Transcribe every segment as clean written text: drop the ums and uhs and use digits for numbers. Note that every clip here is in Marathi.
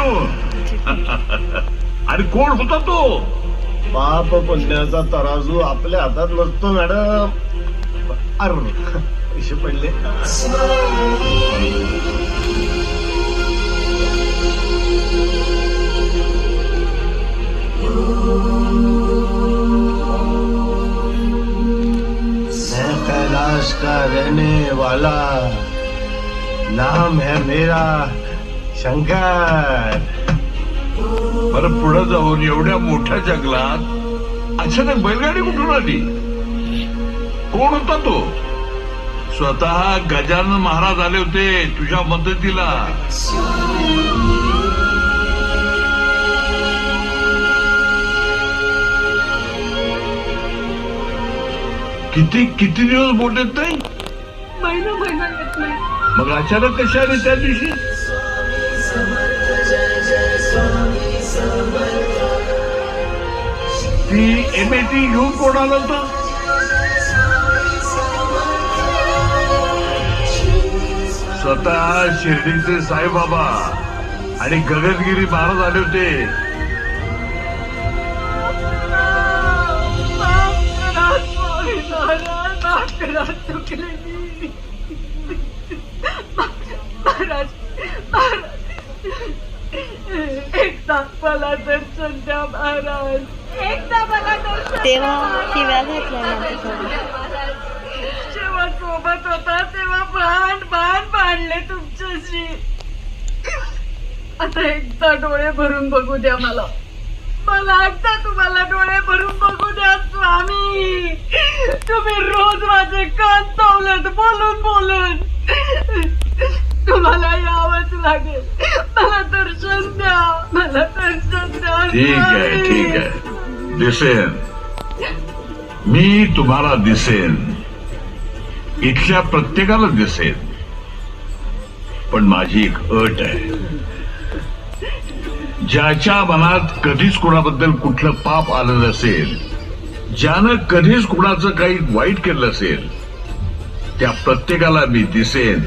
घेऊन. आणि कोण होता तो? पाप पुण्याचा तराजू आपल्या हातात नसतो मॅडम. अर पैसे पडले. मैं कैलाश का रहने वाला, नाम है मेरा शंकर. बरं पुढे जाऊन एवढ्या मोठ्या जंगलात अचानक बैलगाडी कुठून आली? कोण होता तो? स्वतः गजानन महाराज आले होते तुझ्या मदतीला. किती किती दिवस बोट येत नाही? महिना येत नाही. मग अचानक कशी आली त्या दिवशी? ती एमएटी घेऊन कोण आलं होतं? स्वतः शिर्डीचे साईबाबा आणि गगनगिरी महाराज आले होते. एकदा मला दर्शन द्या महाराज, एकदा मला दर्शन. तेव्हा किव्या घातल्या ना जेव्हा सोबत होता तेव्हा भांडले तुमच्याशी. आता एकदा डोळे भरून बघू द्या मला एकदा तुम्हाला डोळे भरून बघू द्या स्वामी. तुम्ही रोज माझे कान चावलेत बोलून. तुम्हाला यावंच लागेल. मला दर्शन द्या. ठीक आहे दिसेन. मी तुम्हाला दिसेन. इथल्या प्रत्येकाला दिसेन. पण माझी एक अट आहे. ज्याच्या मनात कधीच कुणाबद्दल कुठलं पाप आलं नसेल, ज्यानं कधीच कुणाचं काही वाईट केलं असेल, त्या प्रत्येकाला मी दिसेन.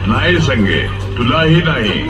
नाही संगे, तुलाही नाही.